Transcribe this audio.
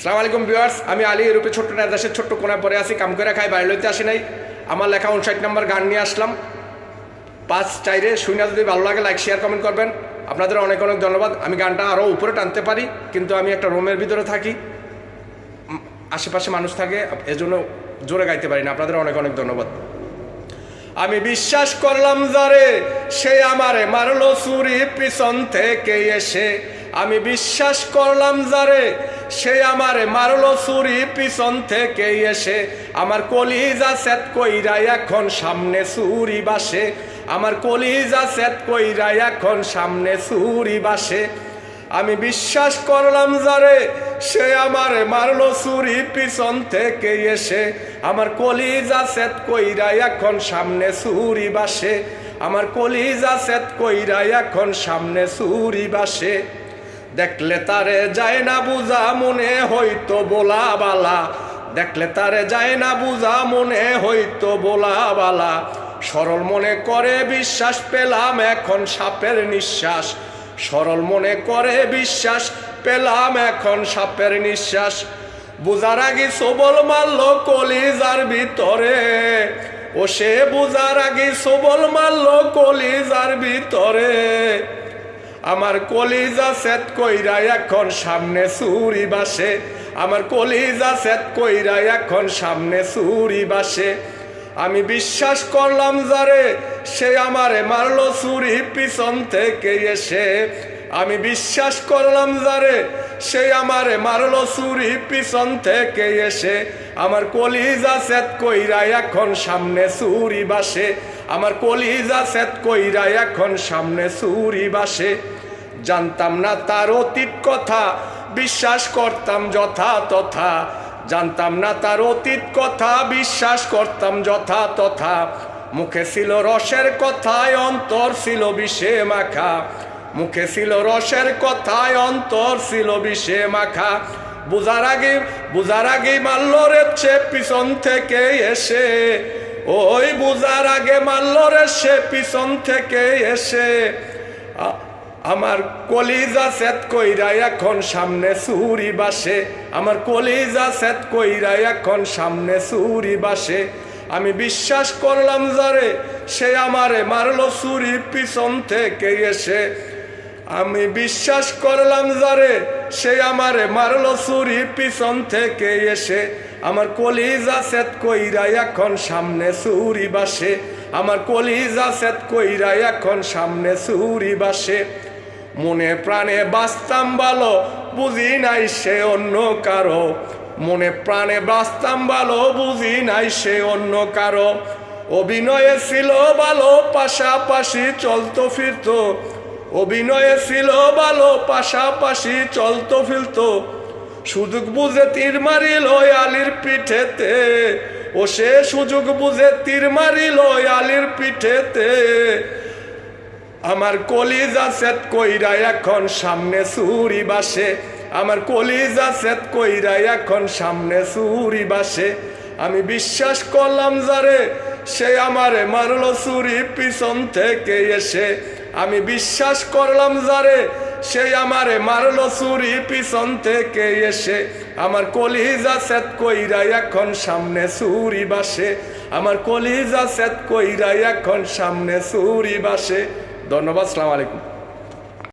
আসসালামু আলাইকুম ভিউয়ার্স, আমি আলী এরূপে ছোট্ট দেশের ছোট্ট কোনায় পড়ে আছি, কাম করে খাই, বাইরে লইতে আসি নাই। আমার লেখা 59 নম্বর গান নিয়ে আসলাম 5-4 শুনে যদি ভালো লাগে লাইক শেয়ার কমেন্ট করবেন। আপনাদের অনেক অনেক ধন্যবাদ। আমি গানটা আরও উপরে টানতে পারি, কিন্তু আমি একটা রুমের ভিতরে থাকি, আশেপাশে মানুষ থাকে, এজন্য জোরে গাইতে পারি না। আপনাদের অনেক অনেক ধন্যবাদ। আমি বিশ্বাস করলাম যারে, সে আমারে মারলো ছুরি পিছন থেকে এসে। আমি বিশ্বাস করলাম যারে, সে আমারে মারলো ছুরি পিছন থেকে এসে। আমার কলিজা সেট কইরা এখন সামনে ছুরি বাসে। আমার কলিজা সেট কইরা এখন সামনে ছুরি বাসে। আমি বিশ্বাস করলাম যারে, সে আমারে মারলো ছুরি পিছন থেকে এসে। আমার কলিজা সেট কইরা এখন সামনে ছুরি বাসে। আমার কলিজা সেট কইরা এখন সামনে ছুরি বাসে। দেখলে তারে যায় না বুঝা, মনে হইতো বোলা বালা। দেখলে তারে যায় না বুঝা, মনে হইতো বোলা বালা। সরল মনে করে বিশ্বাস পেলাম এখন সাপের নিঃশ্বাস। সরল মনে করে বিশ্বাস পেলাম এখন সাপের নিঃশ্বাস। বুঝার আগে সবল মারল কলিজার ভিতরে। ও সে বুঝার আগে সবল মারল কলিজার ভিতরে। আমার কলিজা সেট কইরা এখন সামনে ছুরি বাসে। আমার কলিজা সেট কইরা এখন সামনে ছুরি বাসে। আমি বিশ্বাস করলাম যারে, সে আমারে মারলো ছুরি পিছন থেকে এসে। আমি বিশ্বাস করলাম যারে, সে আমারে মারলো ছুরি পিছন থেকে এসে। আমার কলিজা সেট কইরা এখন সামনে ছুরি বাসে। আমার কলিজা সেট কইরা এখন সামনে ছুরি বাসে। জানতাম না তার অতীত কথা, বিশ্বাস করতাম যথা তথা। জানতাম না তার অতীত কথা, বিশ্বাস করতাম যথা তথা। মুখে ছিল রসের কথায়, অন্তর ছিল বিষে মাখা। মুখে ছিল রসের কথায়, অন্তর ছিল বিষে মাখা। বুঝার আগে মারল রে সে পিছন থেকে এসে। ওই বুঝার আগে মারল রে সে পিছন থেকে এসে। আমার কলিজা সেট কইরা এখন সামনে ছুরি বাসে। আমার কলিজা সেট কইরা এখন সামনে ছুরি বাসে। আমি বিশ্বাস করলাম যারে, সে আমারে মারলো ছুরি পিছন থেকে এসে। আমি বিশ্বাস করলাম যারে, সে আমারে মারলো ছুরি পিছন থেকে এসে। আমার কলিজা সেট কইরা এখন সামনে ছুরি বাসে। আমার কলিজা সেট কইরা এখন সামনে ছুরি বাসে। মনে প্রাণে বাঁচতাম ভালো, বুঝি নাই সে অন্য কারো। মনে প্রাণে বাঁচতাম ভালো, বুঝি নাই সে অন্য কারো। অভিনয়ে ছিল ভালো, পাশাপাশি চলতো ফিরতো। অভিনয়ে ছিল ভালো, পাশাপাশি চলতো ফিরতো। সুযোগ বুঝে তীর মারিল আলীর পিঠেতে। ও সে সুযোগ বুঝে তীর মারিল আলীর পিঠেতে। আমার কলিজা সেট কইরা এখন সামনে ছুরি বাসে। আমার কলিজা সেট কইরা এখন সামনে ছুরি বাসে। আমি বিশ্বাস করলাম যারে, সে আমারে মারলো ছুরি পিছন থেকে এসে। আমি বিশ্বাস করলাম যারে, সে আমারে মারলো ছুরি পিছন থেকে এসে। আমার কলিজা সেট কইরা এখন সামনে ছুরি বাসে। আমার কলিজা সেট কইরা এখন সামনে ছুরি বাসে। ধন্যবাদ। আসসালামু আলাইকুম।